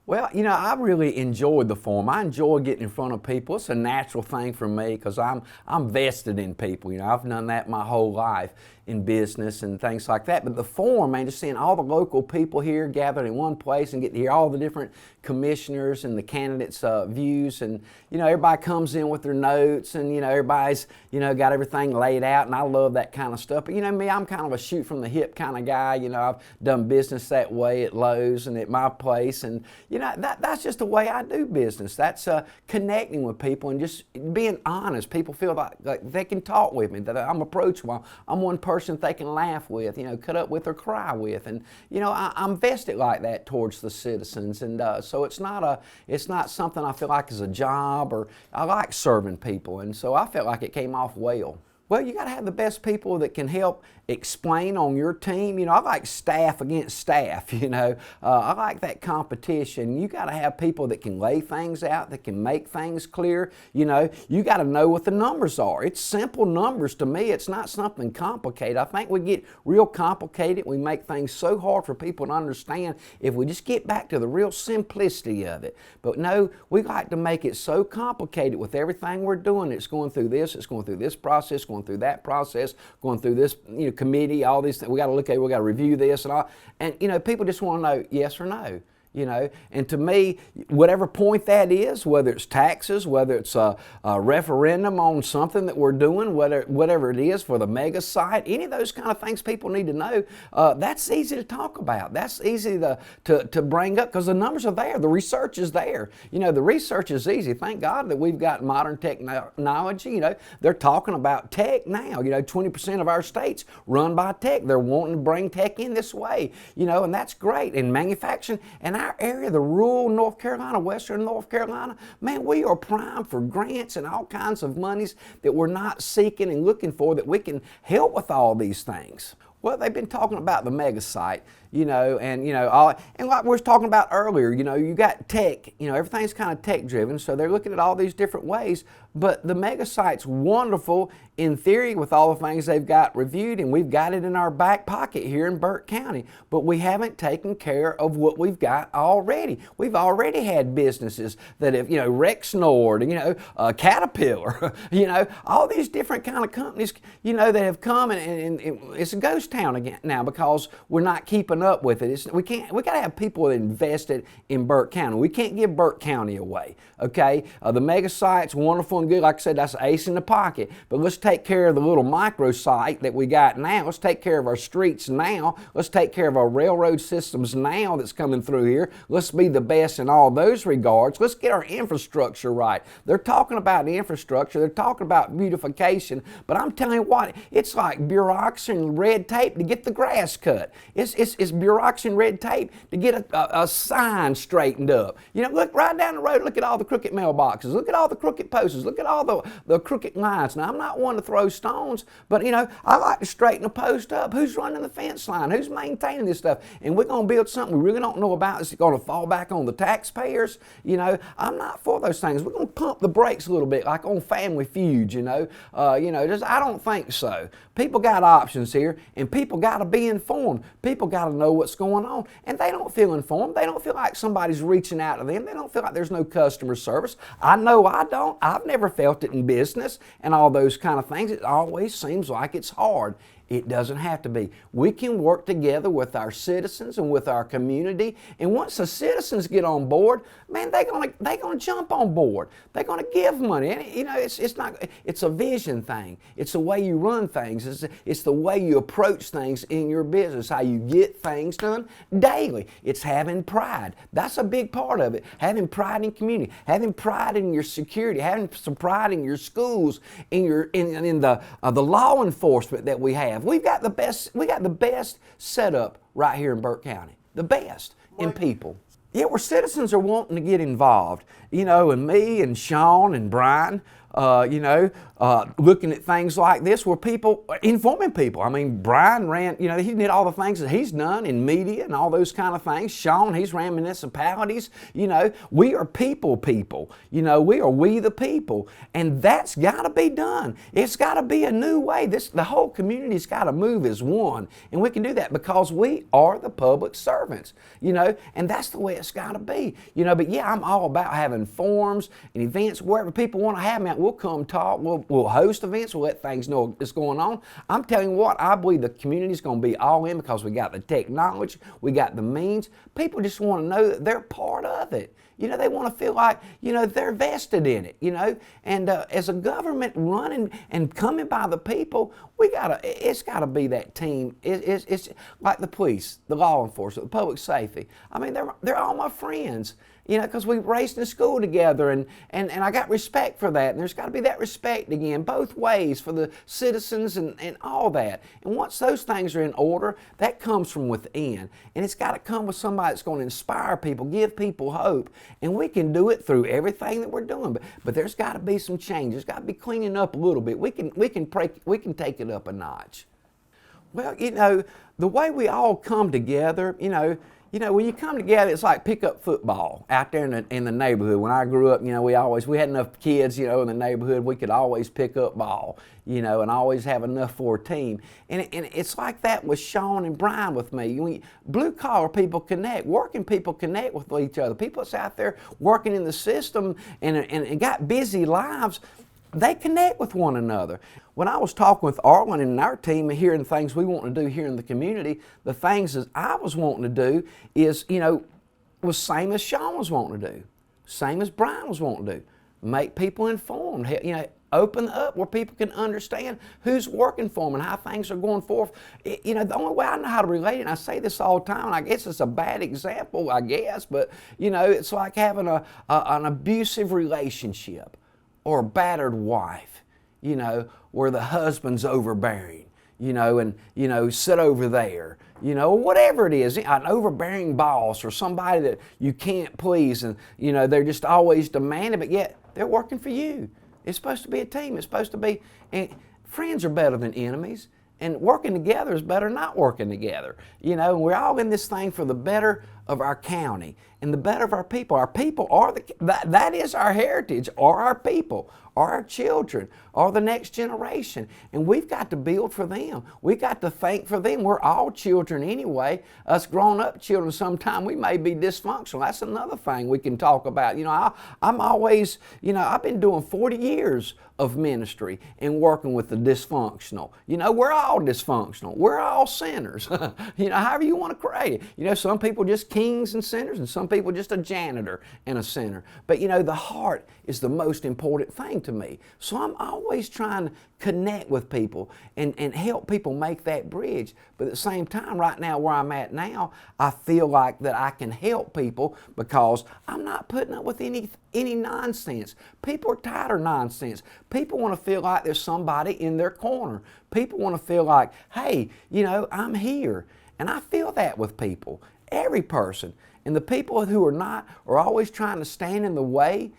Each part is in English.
Well, I really enjoyed the forum. I enjoy getting in front of people. It's a natural thing for me because I'm vested in people. I've done that my whole life in business and things like that. But the forum, man, just seeing all the local people here gathered in one place and get to hear all the different commissioners and the candidates' views, and everybody comes in with their notes, and everybody's got everything laid out, and I love that kind of stuff. But me, I'm kind of a shoot from the hip kind of guy. I've done business that way at Lowe's and at my place, and that's just the way I do business. That's connecting with people and just being honest. People feel like they can talk with me, that I'm approachable. I'm one person they can laugh with, cut up with or cry with, and I'm vested like that towards the citizens, and so it's not something I feel like is a job, or I like serving people, and so I felt like it came off well. Well, you got to have the best people that can help explain on your team. I like staff against staff, I like that competition. You got to have people that can lay things out, that can make things clear. You got to know what the numbers are. It's simple numbers to me. It's not something complicated. I think we get real complicated. We make things so hard for people to understand if we just get back to the real simplicity of it. But no, we like to make it so complicated with everything we're doing. It's going through this process, going through that process, going through this committee, all these things. We got to look at it, we got to review this and all. And people just want to know yes or no. And to me, whatever point that is, whether it's taxes, whether it's a referendum on something that we're doing, whatever it is for the mega site, any of those kind of things people need to know, that's easy to talk about. That's easy to bring up because the numbers are there. The research is there. The research is easy. Thank God that we've got modern technology. They're talking about tech now. 20% of our states run by tech. They're wanting to bring tech in this way, and that's great. And manufacturing, and our area, the rural North Carolina, western North Carolina, man, we are primed for grants and all kinds of monies that we're not seeking and looking for, that we can help with all these things. Well, they've been talking about the mega site, and like we were talking about earlier, you got tech, everything's kind of tech driven, so they're looking at all these different ways, but the mega site's wonderful in theory with all the things they've got reviewed, and we've got it in our back pocket here in Burke County, but we haven't taken care of what we've got already. We've already had businesses that have, Rex Nord, Caterpillar, all these different kind of companies, that have come, and it's a ghost town again now because we're not keeping up with it. We got to have people invested in Burke County. We can't give Burke County away, okay? The mega site's wonderful and good. Like I said, that's an ace in the pocket, but let's take care of the little micro site that we got now. Let's take care of our streets now. Let's take care of our railroad systems now that's coming through here. Let's be the best in all those regards. Let's get our infrastructure right. They're talking about the infrastructure. They're talking about beautification, but I'm telling you what, it's like bureaucracy and red tape to get the grass cut. It's bureaucracy and red tape to get a sign straightened up. Look right down the road, look at all the crooked mailboxes. Look at all the crooked posters. Look at all the crooked lines. Now, I'm not one to throw stones, but I like to straighten a post up. Who's running the fence line? Who's maintaining this stuff? And we're going to build something we really don't know about. It's going to fall back on the taxpayers. I'm not for those things. We're going to pump the brakes a little bit, like on Family Feud. I don't think so. People got options here, and people got to be informed. People got to know what's going on, and they don't feel informed. They don't feel like somebody's reaching out to them. They don't feel like there's no customer service. I know I don't. I've never felt it in business and all those kind of things. It always seems like it's hard. It doesn't have to be. We can work together with our citizens and with our community, and once the citizens get on board, man, they're gonna jump on board. They're gonna give money. And, it's a vision thing. It's the way you run things. It's the way you approach things in your business, how you get things done daily. It's having pride. That's a big part of it. Having pride in community, having pride in your security, having some pride in your schools, in the law enforcement that we have. We got the best setup right here in Burke County. The best in people. Yeah, where citizens are wanting to get involved. And me and Sean and Brian, looking at things like this where people, informing people. I mean, Brian ran, he did all the things that he's done in media and all those kind of things. Sean, he's ran municipalities. We are people. We the people. And that's got to be done. It's got to be a new way. The whole community's got to move as one. And we can do that because we are the public servants, and that's the way it's got to be. But yeah, I'm all about having forums and events wherever people want to have me. We'll come talk. We'll host events. We'll let things know what's going on. I'm telling you what, I believe the community's going to be all in because we got the technology, we got the means. People just want to know that they're part of it. They want to feel like, they're vested in it, And as a government running and coming by the people, it's got to be that team. It's like the police, the law enforcement, the public safety. I mean, they're all my friends, because we raced in school together, and I got respect for that. And there's got to be that respect again, both ways for the citizens and all that. And once those things are in order, that comes from within. And it's got to come with somebody that's going to inspire people, give people hope. And we can do it through everything that we're doing. But there's got to be some change. There's got to be cleaning up a little bit. We can take it up a notch. Well, the way we all come together, when you come together, it's like pickup football out there in the neighborhood. When I grew up, we had enough kids, in the neighborhood, we could always pick up ball, and always have enough for a team. And it's like that with Sean and Brian with me. Blue collar people connect, working people connect with each other. People that's out there working in the system and got busy lives, they connect with one another. When I was talking with Arlen and our team and hearing things we want to do here in the community, the things that I was wanting to do is, was same as Sean was wanting to do, same as Brian was wanting to do. Make people informed, open up where people can understand who's working for them and how things are going forth. The only way I know how to relate it, and I say this all the time, and I guess it's a bad example, but, it's like having an abusive relationship or a battered wife, where the husband's overbearing, and sit over there, whatever it is, an overbearing boss or somebody that you can't please, and, they're just always demanding, but yet they're working for you. It's supposed to be a team. It's supposed to be, and friends are better than enemies, and working together is better than not working together. We're all in this thing for the better of our county and the better of our people. Our people are that is our heritage, are our people, are our children, are the next generation. And we've got to build for them. We've got to think for them. We're all children anyway. Us grown-up children, sometimes we may be dysfunctional. That's another thing we can talk about. I'm always, I've been doing 40 years of ministry and working with the dysfunctional. We're all dysfunctional. We're all sinners. However you want to create it. Some people just kings and sinners, and some people just a janitor and a sinner. But the heart is the most important thing to me. So I'm always trying to connect with people and help people make that bridge. But at the same time, right now where I'm at now, I feel like that I can help people because I'm not putting up with any nonsense. People are tired of nonsense. People want to feel like there's somebody in their corner. People want to feel like, hey, I'm here. And I feel that with people, every person. And the people who are not are always trying to stand in the way.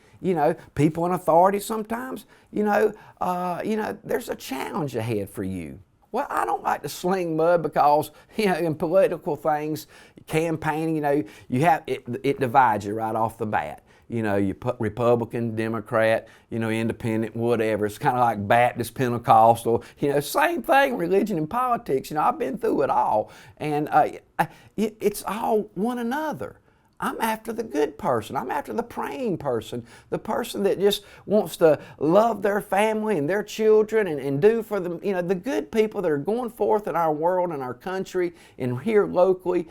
People in authority sometimes, there's a challenge ahead for you. Well, I don't like to sling mud because, in political things, campaigning, it divides you right off the bat. You put Republican, Democrat, independent, whatever. It's kind of like Baptist, Pentecostal, same thing, religion and politics. I've been through it all. And it's all one another. I'm after the good person. I'm after the praying person, the person that just wants to love their family and their children and do for them, the good people that are going forth in our world and our country and here locally.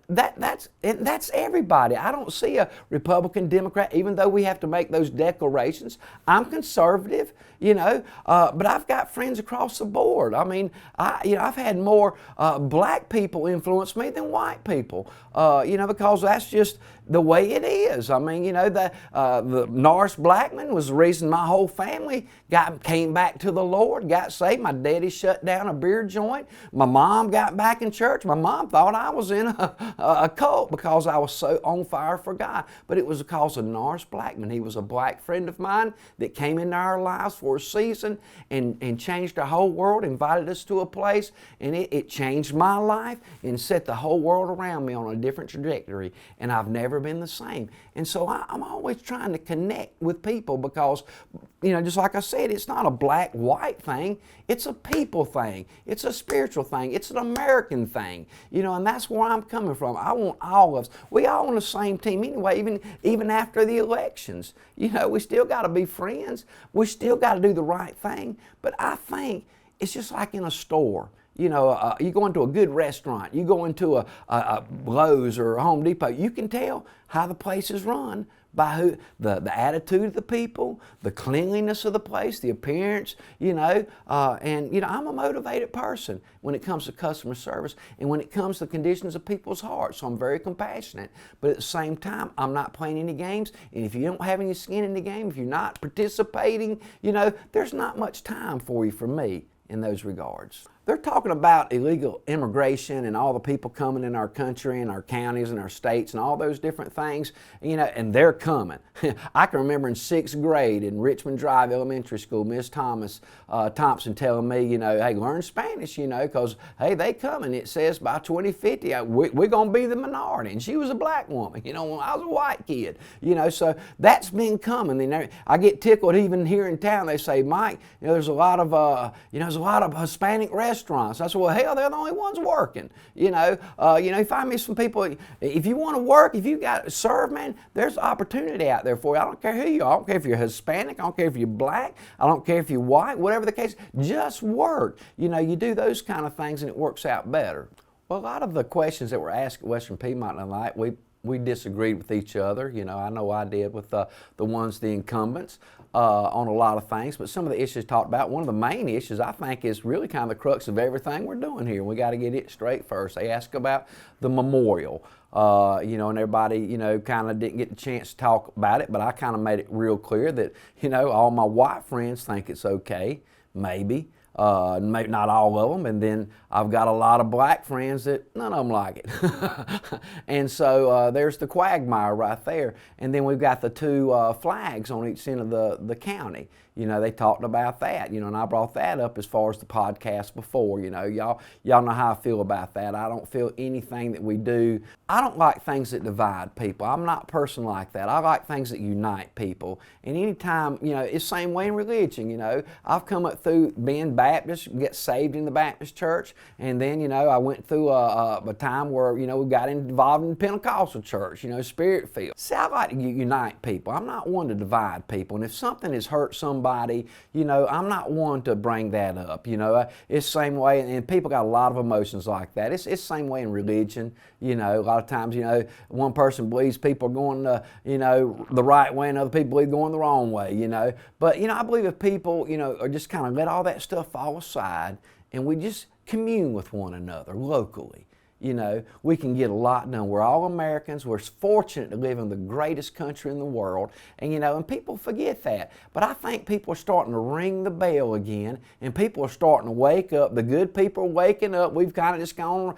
That's everybody. I don't see a Republican, Democrat, even though we have to make those declarations. I'm conservative, but I've got friends across the board. I mean, I've had more black people influence me than white people, because that's just, the way it is. I mean, the Norris Blackman was the reason my whole family came back to the Lord, got saved. My daddy shut down a beer joint. My mom got back in church. My mom thought I was in a cult because I was so on fire for God. But it was because of Norris Blackman. He was a black friend of mine that came into our lives for a season and changed our whole world, invited us to a place, and it changed my life and set the whole world around me on a different trajectory. And I've never been the same. And so I'm always trying to connect with people because, just like I said, it's not a black-white thing. It's a people thing. It's a spiritual thing. It's an American thing. And that's where I'm coming from. I want all of us. We all on the same team anyway, even after the elections. We still got to be friends. We still got to do the right thing. But I think it's just like in a store. You go into a good restaurant, you go into a Lowe's or a Home Depot, you can tell how the place is run by the attitude of the people, the cleanliness of the place, the appearance, and I'm a motivated person when it comes to customer service and when it comes to the conditions of people's hearts. So I'm very compassionate, but at the same time, I'm not playing any games. And if you don't have any skin in the game, if you're not participating, there's not much time for you from me in those regards. They're talking about illegal immigration and all the people coming in our country and our counties and our states and all those different things, and they're coming. I can remember in 6th grade in Richmond Drive Elementary School, Miss Thompson telling me, hey, learn Spanish, because, hey, they coming. It says by 2050, we're going to be the minority. And she was a black woman, when I was a white kid, so that's been coming. I get tickled even here in town. They say, Mike, there's a lot of, Hispanic restaurants. I said, well, hell, they're the only ones working. You find me some people. If you want to work, if you got to serve, man, there's opportunity out there for you. I don't care who you are. I don't care if you're Hispanic. I don't care if you're black. I don't care if you're white. Whatever the case, just work. You do those kind of things, and it works out better. Well, a lot of the questions that were asked at Western Piedmont tonight, we disagreed with each other. I know I did with the incumbents on a lot of things, but some of the issues talked about, one of the main issues I think is really kind of the crux of everything we're doing here. We got to get it straight first. They asked about the memorial, and everybody, kind of didn't get the chance to talk about it, but I kind of made it real clear that, all my white friends think it's okay, maybe. Maybe not all of them, and then I've got a lot of black friends that none of them like it. And so there's the quagmire right there. And then we've got the two flags on each end of the county. They talked about that, and I brought that up as far as the podcast before. Y'all know how I feel about that. I don't feel anything that we do. I don't like things that divide people. I'm not a person like that. I like things that unite people. And anytime, it's the same way in religion, I've come up through being Baptist, get saved in the Baptist church, and then, I went through a time where, we got involved in the Pentecostal church, Spirit-filled. See, I like to unite people. I'm not one to divide people. And if something has hurt somebody, I'm not one to bring that up. It's the same way, and people got a lot of emotions like that. It's the same way in religion. A lot of times, one person believes people are going the right way, and other people believe going the wrong way. But I believe if people, are just kind of let all that stuff fall aside, and we just commune with one another locally. We can get a lot done. We're all Americans. We're fortunate to live in the greatest country in the world. And, and people forget that. But I think people are starting to ring the bell again, and people are starting to wake up. The good people are waking up. We've kind of just gone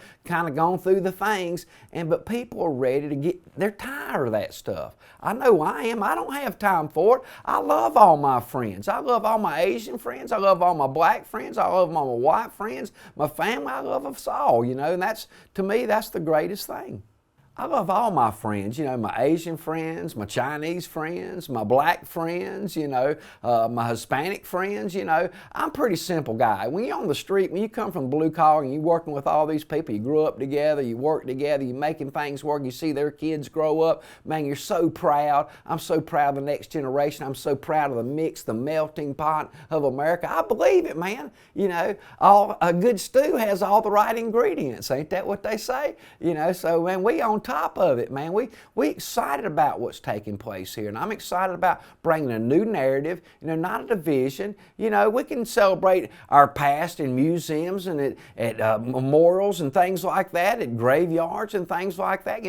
through the things, but people are ready to they're tired of that stuff. I know I am. I don't have time for it. I love all my friends. I love all my Asian friends. I love all my black friends. I love all my white friends. My family, I love us all, and to me, that's the greatest thing. I love all my friends, my Asian friends, my Chinese friends, my black friends, my Hispanic friends, I'm a pretty simple guy. When you're on the street, when you come from blue collar and you're working with all these people, you grew up together, you work together, you're making things work, you see their kids grow up, man, you're so proud. I'm so proud of the next generation. I'm so proud of the mix, the melting pot of America. I believe it, man. A good stew has all the right ingredients. Ain't that what they say? So, man, we on top of it, man. We excited about what's taking place here, and I'm excited about bringing a new narrative, not a division. We can celebrate our past in museums and at memorials and things like that, at graveyards and things like that.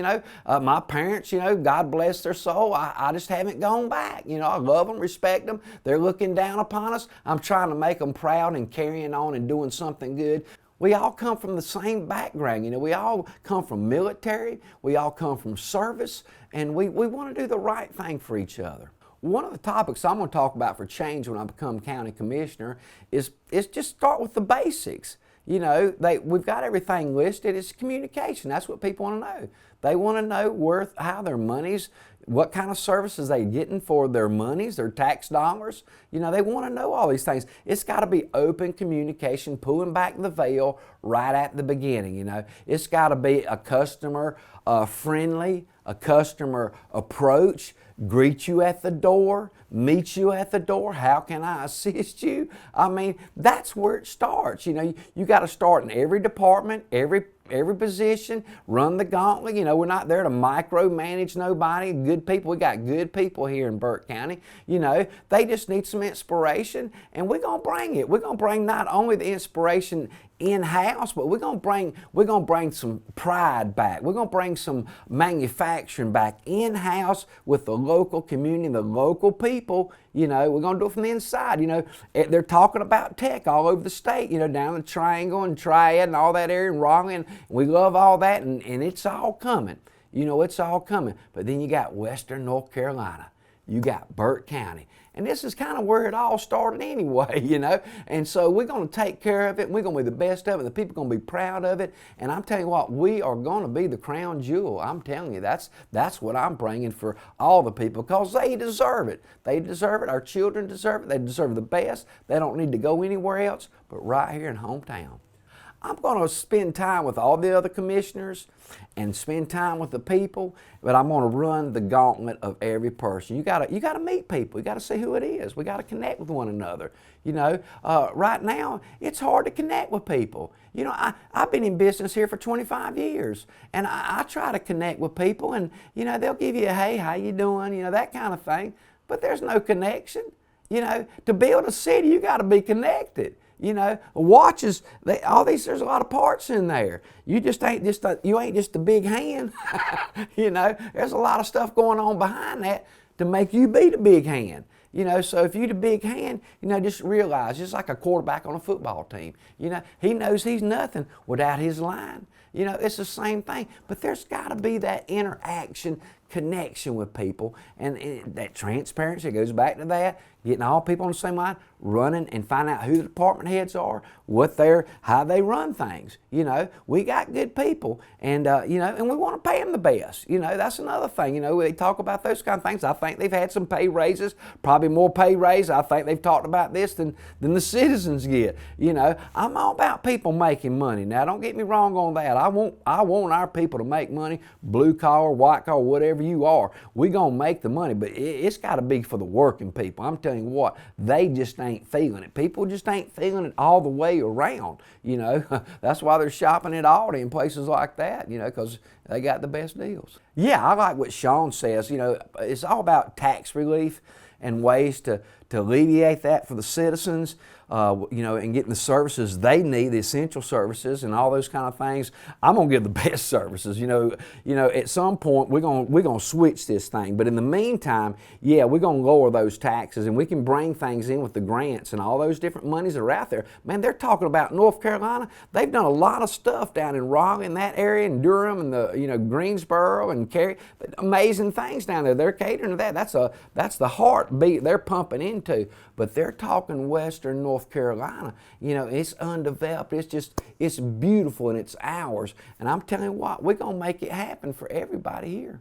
My parents, God bless their soul, I just haven't gone back. I love them, respect them. They're looking down upon us. I'm trying to make them proud and carrying on and doing something good. We all come from the same background. We all come from military. We all come from service. And we want to do the right thing for each other. One of the topics I'm going to talk about for change when I become county commissioner is just start with the basics. We've got everything listed. It's communication. That's what people want to know. They want to know how their money's, what kind of services they're getting for their monies, their tax dollars. They want to know all these things. It's got to be open communication, pulling back the veil right at the beginning. It's got to be a customer friendly, a customer approach, greet you at the door, meet you at the door. How can I assist you? I mean, that's where it starts. You got to start in every department, every position, run the gauntlet. We're not there to micromanage nobody. Good people, we got good people here in Burke County. They just need some inspiration, and we're going to bring it. We're going to bring not only the inspiration in-house, but we're going to bring some pride back. We're going to bring some manufacturing back in-house with the local community, the local people. We're going to do it from the inside. They're talking about tech all over the state, down the Triangle and Triad and all that area and Raleigh, and we love all that, and it's all coming. It's all coming. But then you got Western North Carolina. You got Burke County. And this is kind of where it all started anyway, And so we're going to take care of it, and we're going to be the best of it. The people are going to be proud of it. And I'm telling you what, we are going to be the crown jewel. I'm telling you, that's what I'm bringing for all the people, because they deserve it. They deserve it. Our children deserve it. They deserve the best. They don't need to go anywhere else but right here in hometown. I'm going to spend time with all the other commissioners and spend time with the people, but I'm going to run the gauntlet of every person. You got to meet people. You got to see who it is. We got to connect with one another. Right now it's hard to connect with people. I've been in business here for 25 years, and I try to connect with people, and they'll give you a hey, how you doing, that kind of thing. But there's no connection. To build a city, you got to be connected. Watches, there's a lot of parts in there. You ain't just a big hand. There's a lot of stuff going on behind that to make you be the big hand. So if you're the big hand, just realize, just like a quarterback on a football team, he knows he's nothing without his line. It's the same thing, but there's got to be that interaction, connection with people, and that transparency goes back to that, getting all people on the same line, running and finding out who the department heads are, how they run things. We got good people, and and we want to pay them the best. That's another thing. They talk about those kind of things. I think they've had some pay raises, probably more pay raises. I think they've talked about this than the citizens get. I'm all about people making money. Now, don't get me wrong on that. I want our people to make money, blue collar, white collar, whatever you are. We're gonna make the money, but it's got to be for the working people. I'm telling you what, they just ain't feeling it. People just ain't feeling it all the way around. That's why they're shopping at Aldi and places like that. Because they got the best deals. Yeah, I like what Sean says. It's all about tax relief and ways to alleviate that for the citizens, and getting the services they need, the essential services and all those kind of things. I'm gonna give the best services. At some point we're gonna switch this thing, but in the meantime, yeah, we're gonna lower those taxes, and we can bring things in with the grants and all those different monies that are out there. Man, they're talking about North Carolina. They've done a lot of stuff down in Raleigh, in that area, in Durham, and the Greensboro and Cary. Amazing things down there. They're catering to that. That's the heartbeat they're pumping into. But they're talking Western North Carolina. It's undeveloped. It's beautiful, and it's ours. And I'm telling you what, we're gonna make it happen for everybody here.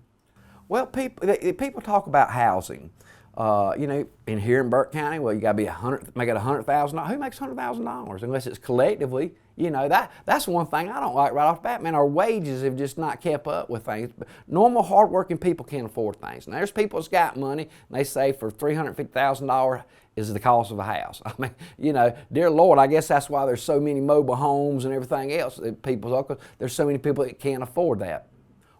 Well, people talk about housing. In here in Burke County, well, you got to make it $100,000. Who makes $100,000 unless it's collectively? That's one thing I don't like right off the bat. Man, our wages have just not kept up with things. Normal, hardworking people can't afford things. Now, there's people that's got money, and they say for $350,000 is the cost of a house. I mean, dear Lord, I guess that's why there's so many mobile homes and everything else that there's so many people that can't afford that.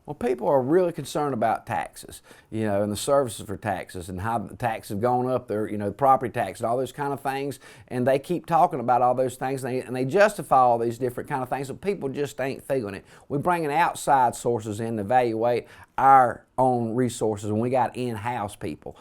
Well, people are really concerned about taxes, and the services for taxes and how the taxes have gone up, their, property tax and all those kind of things. And they keep talking about all those things, and they justify all these different kind of things, but people just ain't feeling it. We're bringing outside sources in to evaluate our own resources, and we got in-house people.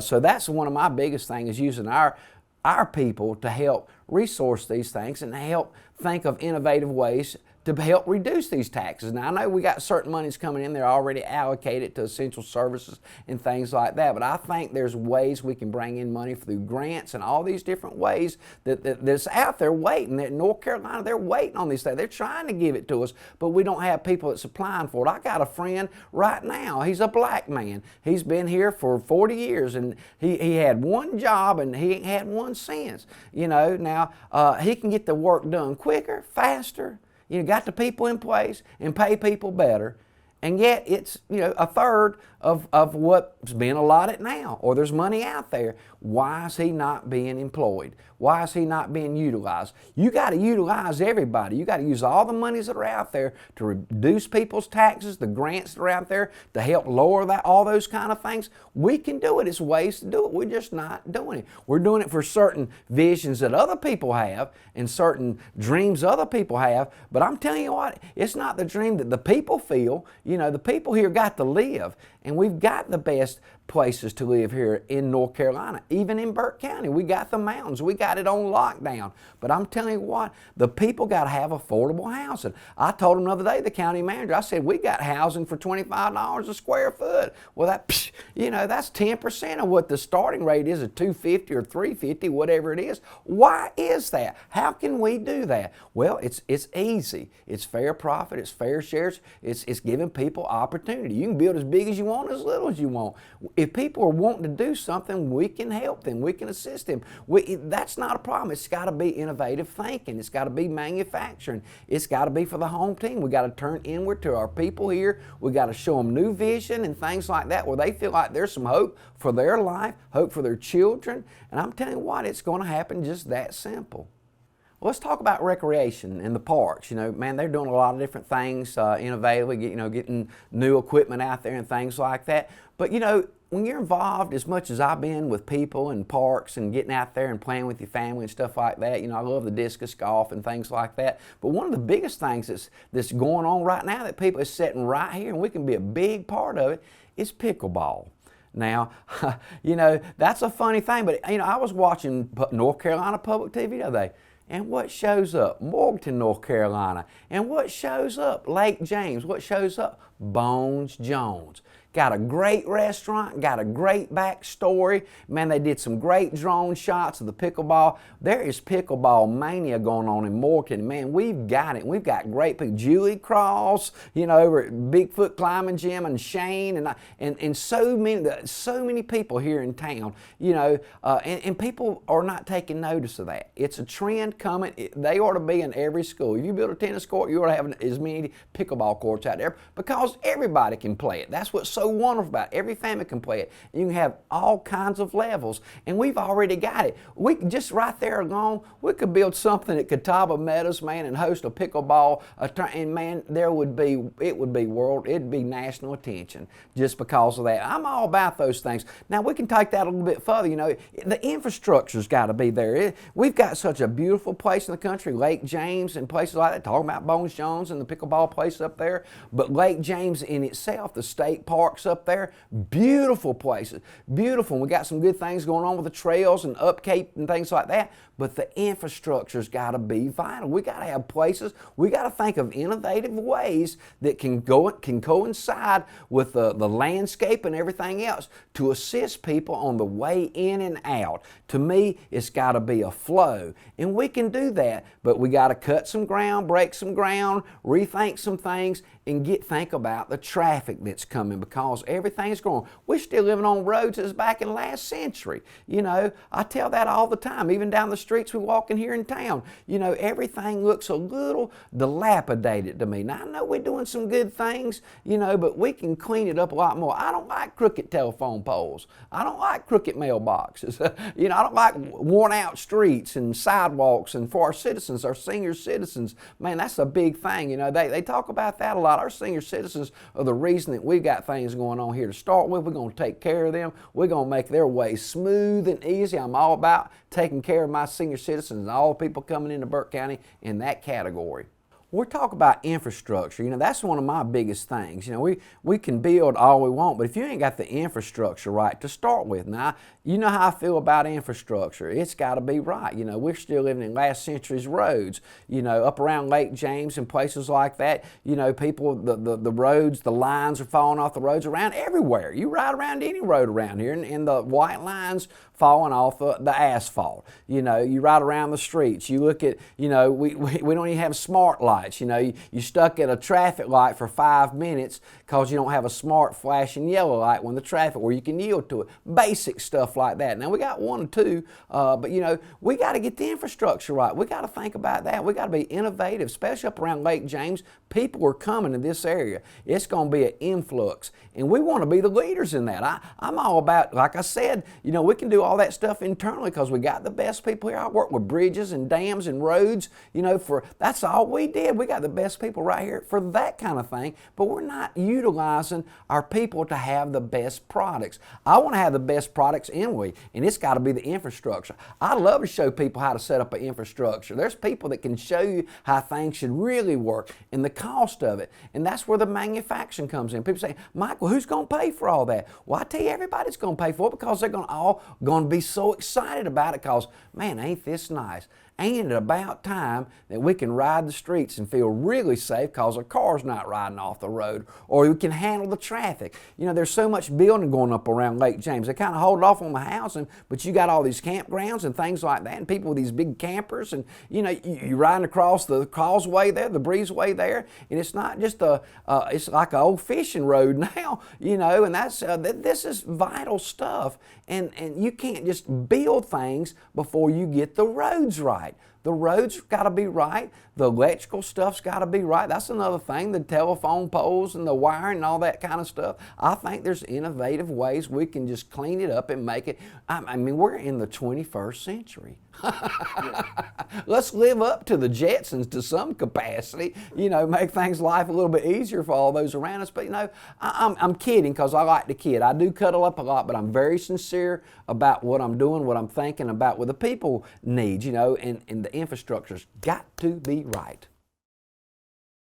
So that's one of my biggest things, is using our people to help resource these things and to help think of innovative ways to help reduce these taxes. Now, I know we got certain monies coming in there already allocated to essential services and things like that, but I think there's ways we can bring in money through grants and all these different ways that's out there waiting. That North Carolina, they're waiting on these things. They're trying to give it to us, but we don't have people that's applying for it. I got a friend right now. He's a black man. He's been here for 40 years, and he had one job, and he ain't had one since. Now he can get the work done quicker, faster. Got the people in place and pay people better, and yet it's a third of what's being allotted now, or there's money out there. Why is he not being employed? Why is he not being utilized? You got to utilize everybody. You got to use all the monies that are out there to reduce people's taxes, the grants that are out there to help lower that, all those kind of things. We can do it. It's ways to do it. We're just not doing it. We're doing it for certain visions that other people have and certain dreams other people have. But I'm telling you what, it's not the dream that the people feel. The people here got to live. And we've got the best places to live here in North Carolina, even in Burke County. We got the mountains. We got it on lockdown. But I'm telling you what, the people got to have affordable housing. I told them the other day, the county manager, I said, we got housing for $25 a square foot. Well, that's 10% of what the starting rate is at $250 or $350, whatever it is. Why is that? How can we do that? Well, it's easy. It's fair profit. It's fair shares. It's giving people opportunity. You can build as big as you want, as little as you want. If people are wanting to do something, we can help them. We can assist them. That's not a problem. It's got to be innovative thinking. It's got to be manufacturing. It's got to be for the home team. We got to turn inward to our people here. We got to show them new vision and things like that, where they feel like there's some hope for their life, hope for their children. And I'm telling you what, it's going to happen just that simple. Well, let's talk about recreation in the parks. Man, they're doing a lot of different things innovatively, getting new equipment out there and things like that. But, when you're involved as much as I've been with people and parks and getting out there and playing with your family and stuff like that, I love the discus golf and things like that. But one of the biggest things that's going on right now that people are sitting right here, and we can be a big part of it, is pickleball. Now, that's a funny thing, but, I was watching North Carolina Public TV the other day. And what shows up? Morganton, North Carolina. And what shows up? Lake James. What shows up? Bones Jones. Got a great restaurant, got a great backstory. Man, they did some great drone shots of the pickleball. There is pickleball mania going on in Morganton. Man, we've got it. We've got great people. Julie Cross, over at Bigfoot Climbing Gym, and Shane, and so many people here in town, and people are not taking notice of that. It's a trend coming. They ought to be in every school. If you build a tennis court, you ought to have as many pickleball courts out there, because everybody can play it. That's what's so wonderful about it. Every family can play it. You can have all kinds of levels, and we've already got it. We just right there alone, we could build something at Catawba Meadows, man, and host a pickleball, and man, it'd be national attention just because of that. I'm all about those things. Now we can take that a little bit further. The infrastructure's got to be there. We've got such a beautiful place in the country, Lake James and places like that. Talking about Bones Jones and the pickleball place up there, but Lake James in itself, the state parks up there, beautiful places, beautiful. And we got some good things going on with the trails and upkeep and things like that, but the infrastructure's got to be vital. We got to have places, we got to think of innovative ways that can coincide with the landscape and everything else to assist people on the way in and out. To me, it's got to be a flow, and we can do that, but we got to cut some ground, break some ground, rethink some things, and think about the traffic that's coming, because everything's growing. We're still living on roads that's back in last century. I tell that all the time, even down the streets we walk in here in town. Everything looks a little dilapidated to me. Now, I know we're doing some good things, but we can clean it up a lot more. I don't like crooked telephone poles. I don't like crooked mailboxes. I don't like worn out streets and sidewalks, and for our citizens, our senior citizens, man, that's a big thing. They talk about that a lot about. Our senior citizens are the reason that we've got things going on here to start with. We're going to take care of them. We're going to make their way smooth and easy. I'm all about taking care of my senior citizens and all the people coming into Burke County in that category. We're talking about infrastructure. That's one of my biggest things. We can build all we want, but if you ain't got the infrastructure right to start with, now, you know how I feel about infrastructure. It's got to be right. We're still living in last century's roads, up around Lake James and places like that. People, the roads, the lines are falling off the roads around everywhere. You ride around any road around here, and the white lines falling off the asphalt. You ride around the streets. You look at, we don't even have smart lights. You stuck at a traffic light for 5 minutes because you don't have a smart flashing yellow light when the traffic where you can yield to it. Basic stuff like that. Now we got one or two, but we got to get the infrastructure right. We got to think about that. We got to be innovative, especially up around Lake James. People are coming to this area. It's going to be an influx, and we want to be the leaders in that. I'm all about, like I said, we can do all that stuff internally because we got the best people here. I work with bridges and dams and roads, that's all we did. We got the best people right here for that kind of thing, but we're not utilizing our people to have the best products. I want to have the best products anyway, and it's got to be the infrastructure. I love to show people how to set up an infrastructure. There's people that can show you how things should really work and the cost of it, and that's where the manufacturing comes in. People say, Michael, who's going to pay for all that? Well, I tell you, everybody's going to pay for it because they're all going to be so excited about it because, man, ain't this nice? Ain't it about time that we can ride the streets and feel really safe because our car's not riding off the road, or we can handle the traffic. There's so much building going up around Lake James. They kind of hold off on the housing, but you got all these campgrounds and things like that, and people with these big campers, and you're riding across the causeway there, the breezeway there, and it's not just it's like an old fishing road now, and that's this is vital stuff, and you can't just build things before you get the roads right. The roads got to be right. The electrical stuff's got to be right. That's another thing, the telephone poles and the wiring and all that kind of stuff. I think there's innovative ways we can just clean it up and make it. I mean, we're in the 21st century. Let's live up to the Jetsons to some capacity, make things life a little bit easier for all those around us. But, I'm kidding because I like to kid. I do cuddle up a lot, but I'm very sincere about what I'm doing, what I'm thinking about what the people need, and the infrastructure's got to be right.